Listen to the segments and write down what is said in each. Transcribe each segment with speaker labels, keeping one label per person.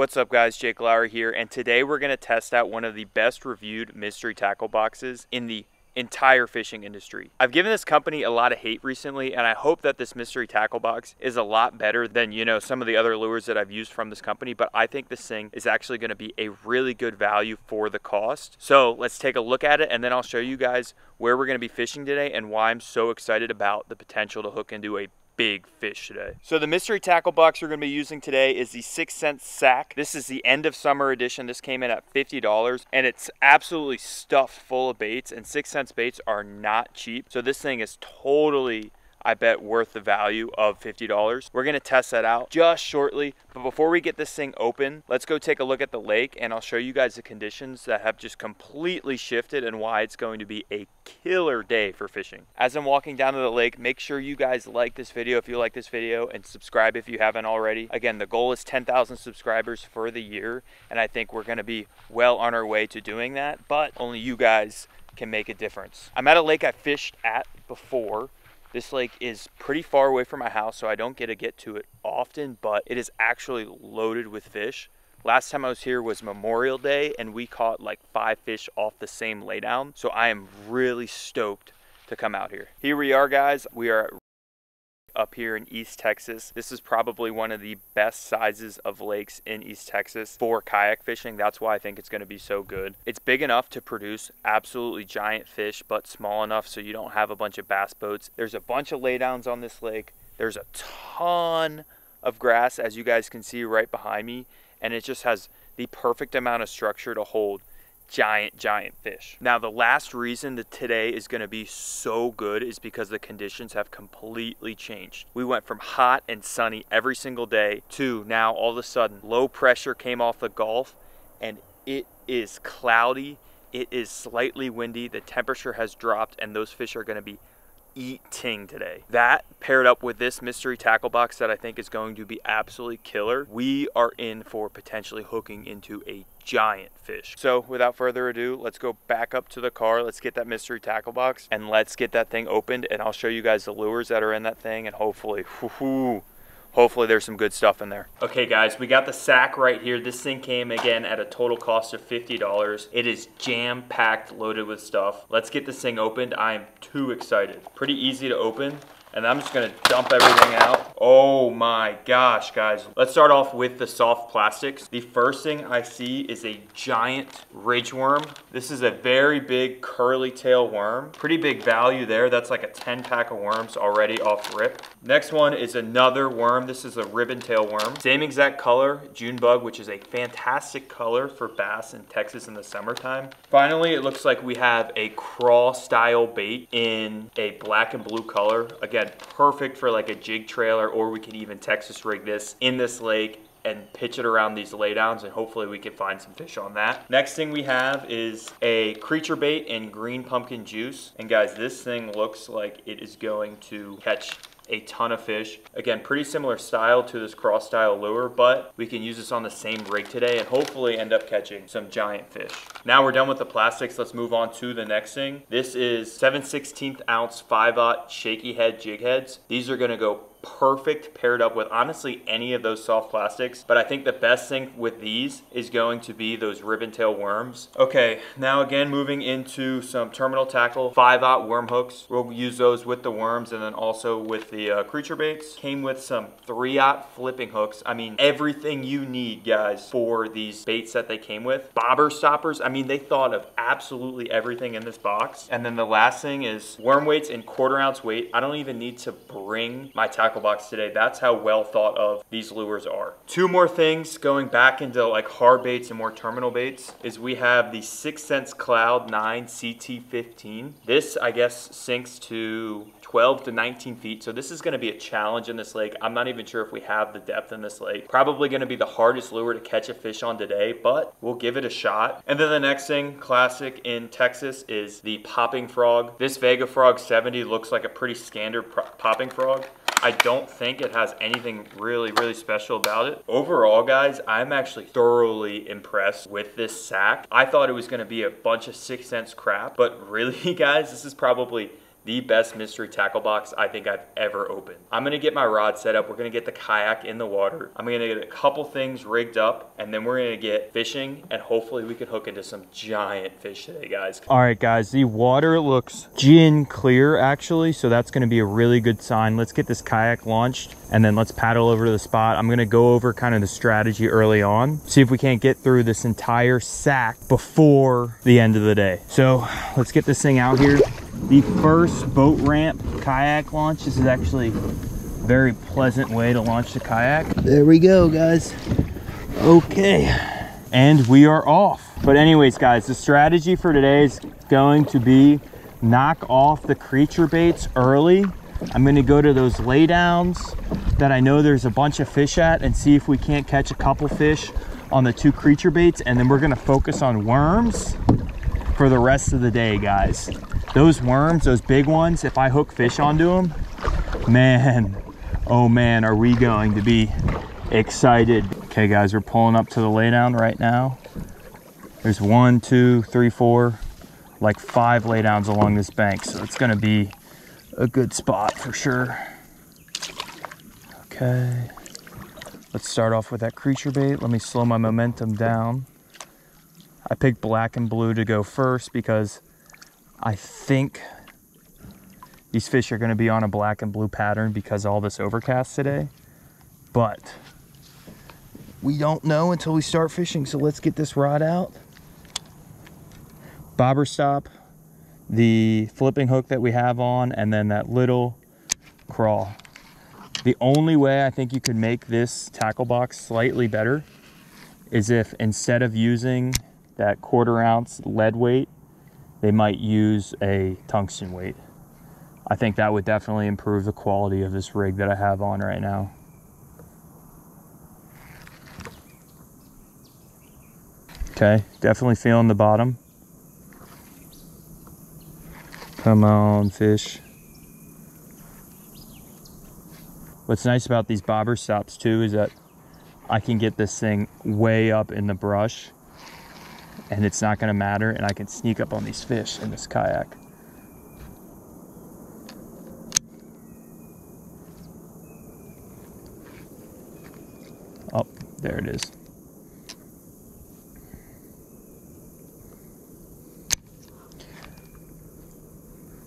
Speaker 1: What's up guys, Jake Lowry here, and today we're going to test out one of the best reviewed mystery tackle boxes in the entire fishing industry. I've given this company a lot of hate recently, and I hope that this mystery tackle box is a lot better than, some of the other lures that I've used from this company, but I think this thing is actually going to be a really good value for the cost. So let's take a look at it, and then I'll show you guys where we're going to be fishing today and why I'm so excited about the potential to hook into a big fish today. So the mystery tackle box we're going to be using today is the 6 cent sack. This is the end of summer edition. This came in at $50 and it's absolutely stuffed full of baits, and 6 cents baits are not cheap. So this thing is totally, I bet, worth the value of $50. We're going to test that out just shortly, but before we get this thing open, let's go take a look at the lake and I'll show you guys the conditions that have just completely shifted and why it's going to be a killer day for fishing. As I'm walking down to the lake, make sure you guys like this video if you like this video, and subscribe if you haven't already. Again, the goal is 10,000 subscribers for the year, and I think we're going to be well on our way to doing that, but only you guys can make a difference. I'm at a lake I fished at before. This lake is pretty far away from my house, so I don't get to it often, but it is actually loaded with fish. Last time I was here was Memorial Day, and we caught like 5 fish off the same laydown. So I am really stoked to come out here. Here we are, guys. We are up here in East Texas. This is probably one of the best sizes of lakes in East Texas for kayak fishing. That's why I think it's going to be so good. It's big enough to produce absolutely giant fish, but small enough so you don't have a bunch of bass boats. There's a bunch of laydowns on this lake. There's a ton of grass, as you guys can see right behind me, and it just has the perfect amount of structure to hold giant fish. Now, the last reason that today is going to be so good is because the conditions have completely changed. We went from hot and sunny every single day to now all of a sudden low pressure came off the Gulf and it is cloudy, it is slightly windy, the temperature has dropped, and those fish are going to be eating today. That paired up with this mystery tackle box that I think is going to be absolutely killer, we are in for potentially hooking into a giant fish. So without further ado, let's go back up to the car, let's get that mystery tackle box and let's get that thing opened, and I'll show you guys the lures that are in that thing, and hopefully there's some good stuff in there. Okay guys, we got the sack right here. This thing came again at a total cost of $50. It is jam-packed, loaded with stuff. Let's get this thing opened. I am too excited. Pretty easy to open, and I'm just gonna dump everything out. Oh my gosh, guys. Let's start off with the soft plastics. The first thing I see is a giant ridge worm. This is a very big curly tail worm. Pretty big value there. That's like a 10 pack of worms already off rip. Next one is another worm. This is a ribbon tail worm. Same exact color, June bug, which is a fantastic color for bass in Texas in the summertime. Finally, it looks like we have a crawl style bait in a black and blue color. Again, perfect for like a jig trailer, or we can even Texas rig this in this lake and pitch it around these laydowns, and hopefully we can find some fish on that. Next thing we have is a creature bait in green pumpkin juice. And guys, this thing looks like it is going to catch a ton of fish. Again, pretty similar style to this cross style lure, but we can use this on the same rig today and hopefully end up catching some giant fish. Now we're done with the plastics. Let's move on to the next thing. This is 7/16 ounce 5/0 shaky head jig heads. These are gonna go perfect paired up with honestly any of those soft plastics, but I think the best thing with these is going to be those ribbon tail worms. Okay, now again, moving into some terminal tackle 5/0 worm hooks. We'll use those with the worms and then also with the creature baits. Came with some 3/0 flipping hooks. I mean, everything you need, guys, for these baits that they came with. Bobber stoppers. I mean, they thought of absolutely everything in this box. And then the last thing is worm weights in 1/4 ounce weight. I don't even need to bring my tackle box today. That's how well thought of these lures are. Two more things going back into like hard baits and more terminal baits is we have the 6 Cents Cloud 9 CT15. This, I guess, sinks to 12 to 19 feet. So this is going to be a challenge in this lake. I'm not even sure if we have the depth in this lake. Probably going to be the hardest lure to catch a fish on today, but we'll give it a shot. And then the next thing, classic in Texas, is the popping frog. This Vega Frog 70 looks like a pretty standard popping frog. I don't think it has anything really special about it. Overall, guys, I'm actually thoroughly impressed with this sack. I thought it was going to be a bunch of 6 cents crap, but really, guys, this is probably the best mystery tackle box I think I've ever opened. I'm gonna get my rod set up. We're gonna get the kayak in the water. I'm gonna get a couple things rigged up, and then we're gonna get fishing, and hopefully we can hook into some giant fish today, guys. All right, guys, the water looks gin clear actually, so that's gonna be a really good sign. Let's get this kayak launched, and then let's paddle over to the spot. I'm gonna go over kind of the strategy early on, see if we can't get through this entire sack before the end of the day. So let's get this thing out here. The first boat ramp kayak launch. This is actually a very pleasant way to launch the kayak. There we go, guys. Okay, and we are off. But anyways, guys, the strategy for today is going to be knock off the creature baits early. I'm gonna go to those laydowns that I know there's a bunch of fish at and see if we can't catch a couple fish on the 2 creature baits, and then we're gonna focus on worms for the rest of the day, guys. Those worms, those big ones, if I hook fish onto them, man, oh man, are we going to be excited. Okay, guys, we're pulling up to the laydown right now. There's 1, 2, 3, 4, like 5 laydowns along this bank, so it's gonna be a good spot for sure. Okay, let's start off with that creature bait. Let me slow my momentum down. I picked black and blue to go first because I think these fish are going to be on a black and blue pattern because of all this overcast today, but we don't know until we start fishing. So let's get this rod out. Bobber stop, the flipping hook that we have on, and then that little crawl. The only way I think you could make this tackle box slightly better is if instead of using that 1/4 ounce lead weight, they might use a tungsten weight. I think that would definitely improve the quality of this rig that I have on right now. Okay, definitely feeling the bottom. Come on, fish. What's nice about these bobber stops too is that I can get this thing way up in the brush and it's not gonna matter, and I can sneak up on these fish in this kayak. Oh, there it is.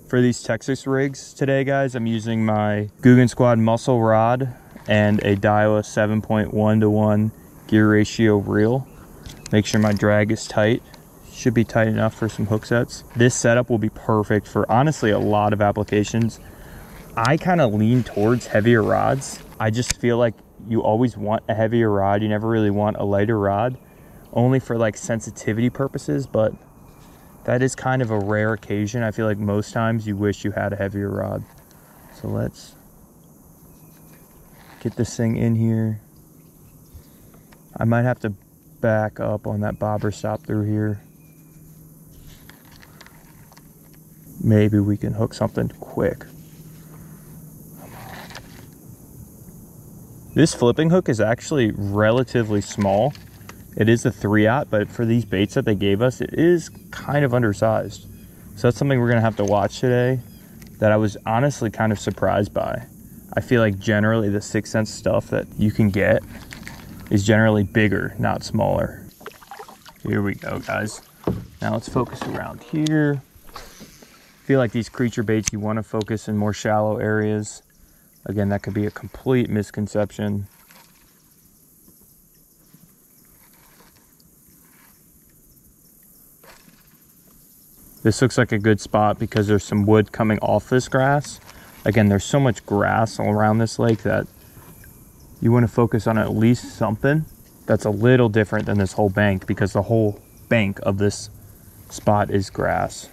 Speaker 1: For these Texas rigs today, guys, I'm using my Guggen Squad muscle rod and a Daiwa 7.1:1 gear ratio reel. Make sure my drag is tight. Should be tight enough for some hook sets. This setup will be perfect for honestly a lot of applications. I kind of lean towards heavier rods. I just feel like you always want a heavier rod. You never really want a lighter rod, only for like sensitivity purposes, but that is kind of a rare occasion. I feel like most times you wish you had a heavier rod. So let's get this thing in here. I might have to back up on that bobber stop through here. Maybe we can hook something quick. This flipping hook is actually relatively small. It is a 3/0, but for these baits that they gave us, it is kind of undersized. So that's something we're gonna have to watch today that I was honestly kind of surprised by. I feel like generally the 6 cent stuff that you can get is generally bigger, not smaller. Here we go, guys. Now let's focus around here. I feel like these creature baits, you wanna focus in more shallow areas. Again, that could be a complete misconception. This looks like a good spot because there's some wood coming off this grass. Again, there's so much grass all around this lake that you want to focus on at least something that's a little different than this whole bank, because the whole bank of this spot is grass.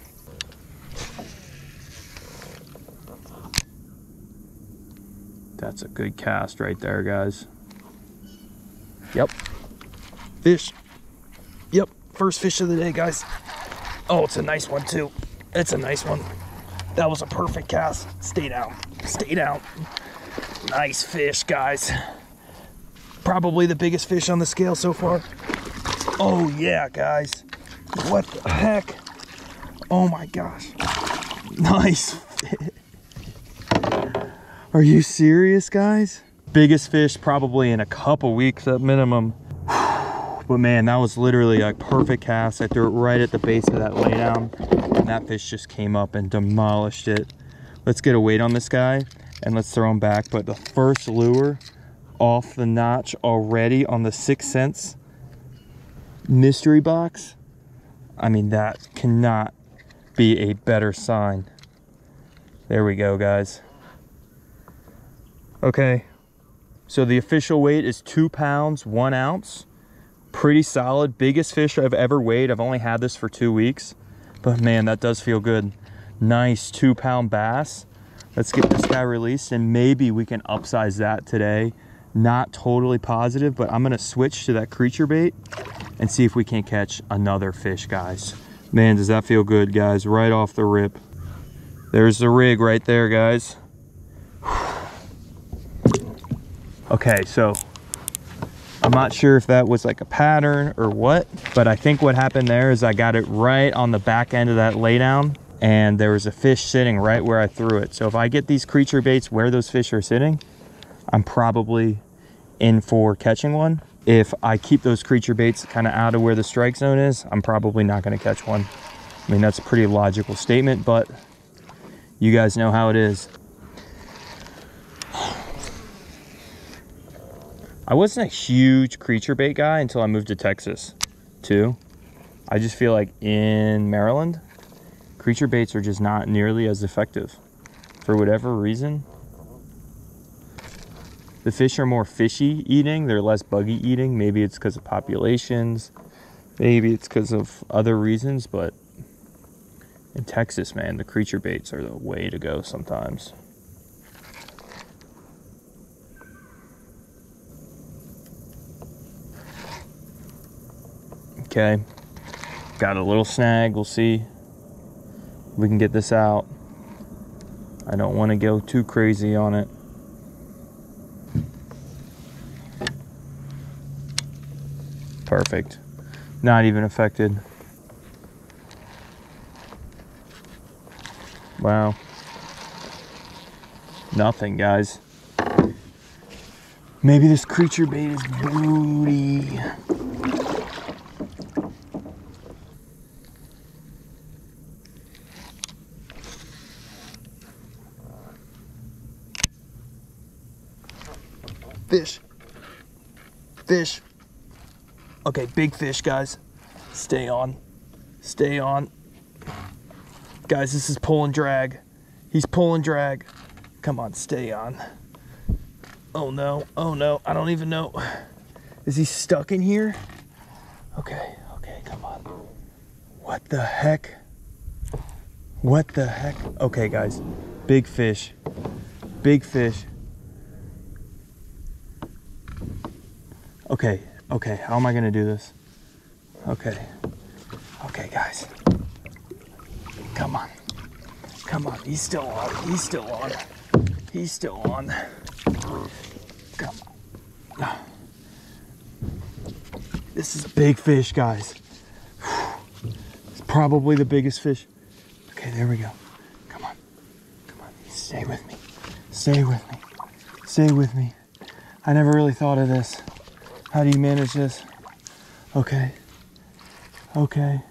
Speaker 1: That's a good cast right there, guys. Yep. Fish. Yep, first fish of the day, guys. Oh, it's a nice one too. It's a nice one. That was a perfect cast. Stay down. Stay down. Nice fish, guys. Probably the biggest fish on the scale so far. Oh yeah, guys. What the heck? Oh my gosh. Nice Are you serious, guys? Biggest fish probably in a couple weeks at minimum. But man, that was literally a perfect cast. I threw it right at the base of that laydown, and that fish just came up and demolished it. Let's get a weight on this guy and let's throw him back. But the first lure off the notch already on the 6 cents mystery box. I mean, that cannot be a better sign. There we go, guys. Okay, so the official weight is 2 pounds, 1 ounce. Pretty solid, biggest fish I've ever weighed. I've only had this for 2 weeks, but man, that does feel good. Nice 2-pound bass. Let's get this guy released and maybe we can upsize that today. Not totally positive, but I'm gonna switch to that creature bait and see if we can catch another fish, guys. Man, does that feel good, guys, right off the rip. There's the rig right there, guys. Okay, so I'm not sure if that was like a pattern or what, but I think what happened there is I got it right on the back end of that laydown and there was a fish sitting right where I threw it. So if I get these creature baits where those fish are sitting, I'm probably in for catching one. If I keep those creature baits kind of out of where the strike zone is, I'm probably not going to catch one. I mean, that's a pretty logical statement, but you guys know how it is. I wasn't a huge creature bait guy until I moved to Texas too. I just feel like in Maryland, creature baits are just not nearly as effective for whatever reason. The fish are more fishy eating, they're less buggy eating. Maybe it's because of populations, maybe it's because of other reasons, but in Texas, man, the creature baits are the way to go sometimes. Okay, got a little snag. We'll see if we can get this out. I don't want to go too crazy on it. Perfect. Not even affected. Wow. Nothing, guys. Maybe this creature bait is booty. Fish. Fish. Okay, big fish, guys. Stay on. Stay on. Guys, this is pull and drag. He's pulling drag. Come on, stay on. Oh no, oh no, I don't even know. Is he stuck in here? Okay, okay, come on. What the heck? What the heck? Okay, guys, big fish. Big fish. Okay, okay, how am I gonna do this? Okay, okay, guys. Come on, come on, he's still on, he's still on. He's still on. Come on. This is a big fish, guys. It's probably the biggest fish. Okay, there we go. Come on, come on, stay with me. Stay with me, stay with me. I never really thought of this. How do you manage this? Okay. Okay.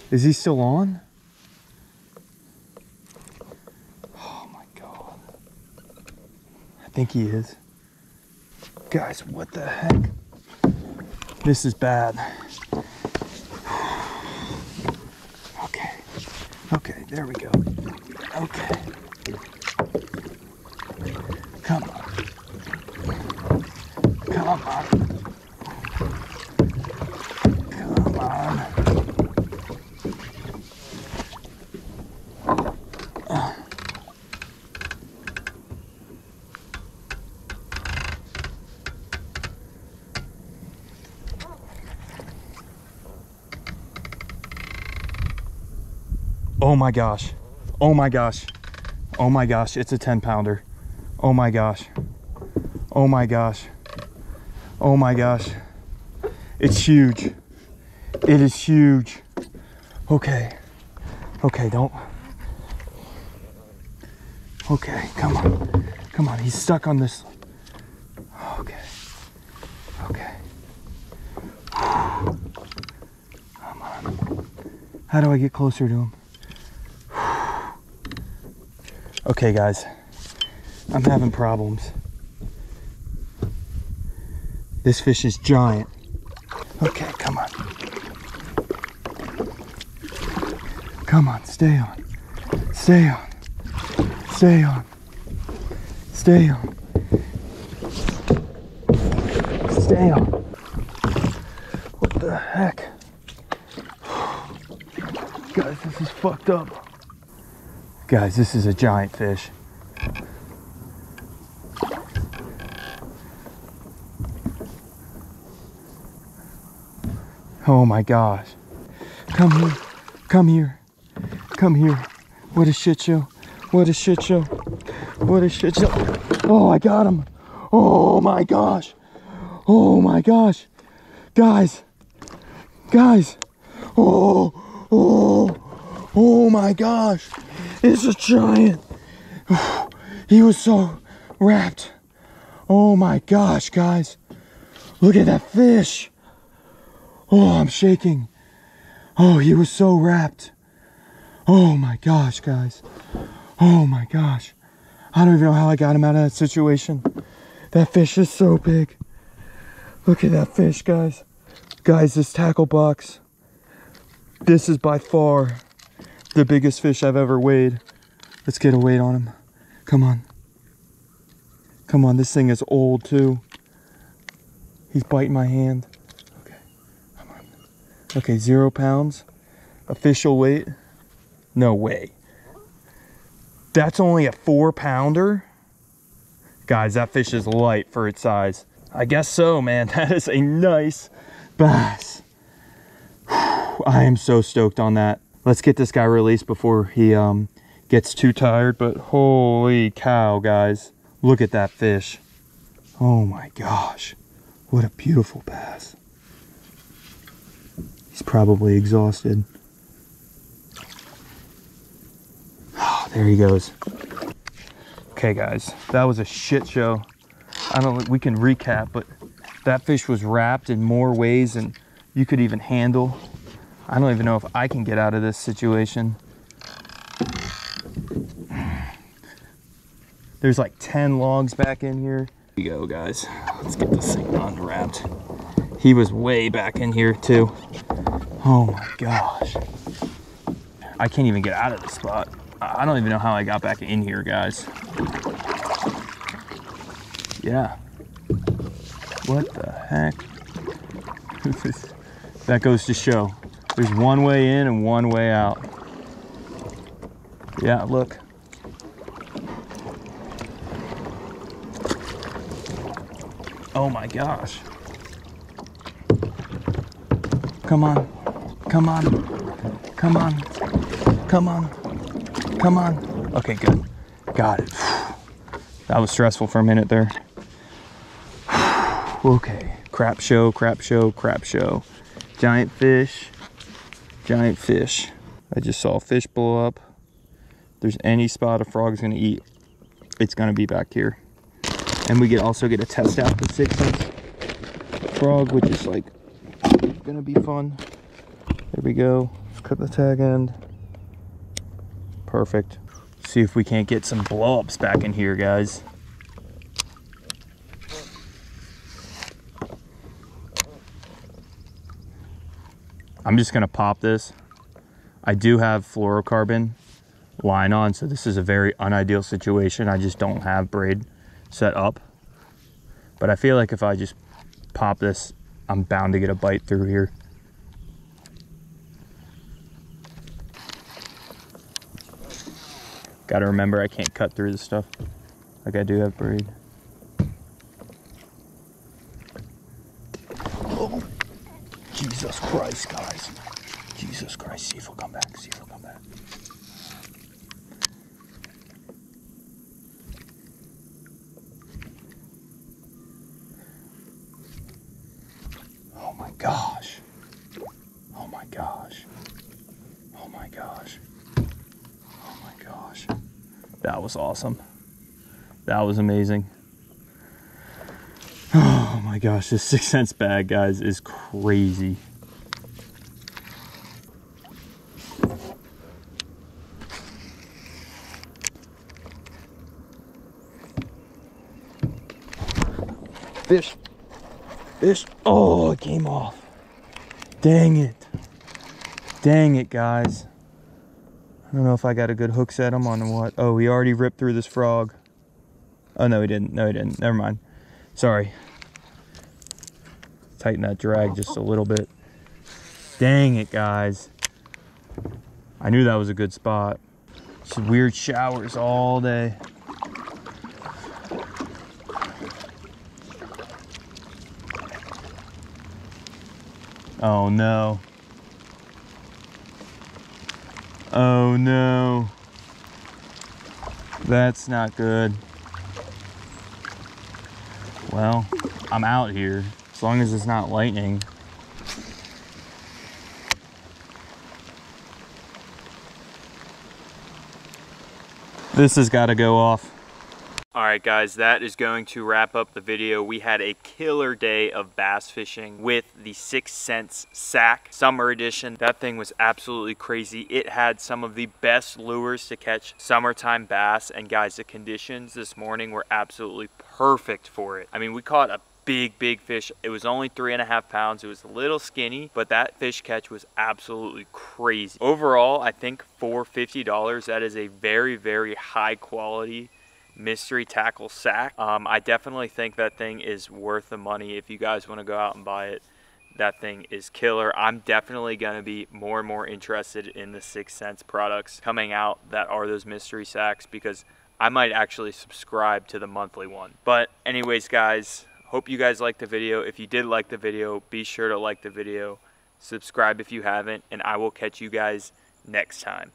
Speaker 1: Is he still on? Oh my God. I think he is. Guys, what the heck? This is bad. Okay. Okay, there we go. Okay. Come on. Come on. Come on. Oh my gosh. Oh my gosh. Oh my gosh. It's a 10-pounder. Oh my gosh. Oh my gosh. Oh my gosh. It's huge. It is huge. Okay. Okay, don't. Okay, come on. Come on, he's stuck on this. Okay. Okay. Come on. How do I get closer to him? Okay, guys. I'm having problems. This fish is giant. Okay, come on. Come on, stay on. Stay on. Stay on. Stay on. Stay on. What the heck? Guys, this is fucked up. Guys, this is a giant fish. Oh my gosh. Come here. Come here. Come here. What a shit show. What a shit show. What a shit show. Oh, I got him. Oh my gosh. Oh my gosh. Guys. Guys. Oh. Oh. Oh my gosh. It's a giant. He was so wrapped. Oh my gosh, guys. Look at that fish. Oh, I'm shaking. Oh, he was so wrapped. Oh my gosh, guys. Oh my gosh. I don't even know how I got him out of that situation. That fish is so big. Look at that fish, guys. Guys, this tackle box. This is by far the biggest fish I've ever weighed. Let's get a weight on him. Come on. Come on, this thing is old too. He's biting my hand. Okay, 0 pounds. Official weight. No way. That's only a 4-pounder? Guys, that fish is light for its size. I guess so, man. That is a nice bass. I am so stoked on that. Let's get this guy released before he gets too tired. But holy cow, guys. Look at that fish. Oh my gosh. What a beautiful bass. He's probably exhausted. Oh, there he goes. Okay, guys, that was a shit show. We can recap, but that fish was wrapped in more ways than you could even handle. I don't even know if I can get out of this situation. There's like 10 logs back in here. Here we go, guys. Let's get this thing unwrapped. He was way back in here too. Oh my gosh. I can't even get out of this spot. I don't even know how I got back in here, guys. Yeah. What the heck? That goes to show. There's one way in and one way out. Yeah, look. Oh my gosh. Come on. Come on. Come on. Come on. Come on. Okay, good. Got it. That was stressful for a minute there. Okay. Crap show, crap show, crap show. Giant fish. Giant fish. I just saw a fish blow up. If there's any spot a frog's gonna eat, it's gonna be back here. And we also get to test out the 6-inch frog, which is like gonna be fun. There we go. Cut the tag end. Perfect. See if we can't get some blow-ups back in here, guys. I'm just gonna pop this. I do have fluorocarbon line on, so this is a very unideal situation. I just don't have braid set up. But I feel like if I just pop this, I'm bound to get a bite through here. Gotta remember I can't cut through this stuff. Like I do have braid. Oh, Jesus Christ, guys. Jesus Christ, see if he'll come back, see if he'll come back. Oh my gosh. Oh my gosh. Oh my gosh. Oh my gosh. That was awesome. That was amazing. Oh my gosh, this 6 cents bag, guys, is crazy. Fish. Fish. Oh, it came off. Dang it. Dang it, guys. I don't know if I got a good hook set him on or what. Oh, he already ripped through this frog. Oh, no, he didn't. No, he didn't. Never mind. Sorry. Tighten that drag just a little bit. Dang it, guys. I knew that was a good spot. Some weird showers all day. Oh no. Oh no. That's not good. Well, I'm out here, as long as it's not lightning. This has got to go off. All right, guys, that is going to wrap up the video. We had a killer day of bass fishing with the 6 cents sack summer edition. That thing was absolutely crazy. It had some of the best lures to catch summertime bass. And guys, the conditions this morning were absolutely perfect for it. I mean, we caught a big fish. It was only 3.5 pounds. It was a little skinny, but that fish catch was absolutely crazy. Overall, I think for $50, that is a very high quality mystery tackle sack. I definitely think that thing is worth the money. If you guys want to go out and buy it, that thing is killer. I'm definitely going to be more and more interested in the 6 cents products coming out that are those mystery sacks, because I might actually subscribe to the monthly one. But anyways, guys, hope you guys liked the video. If you did like the video, be sure to like the video, subscribe if you haven't, and I will catch you guys next time.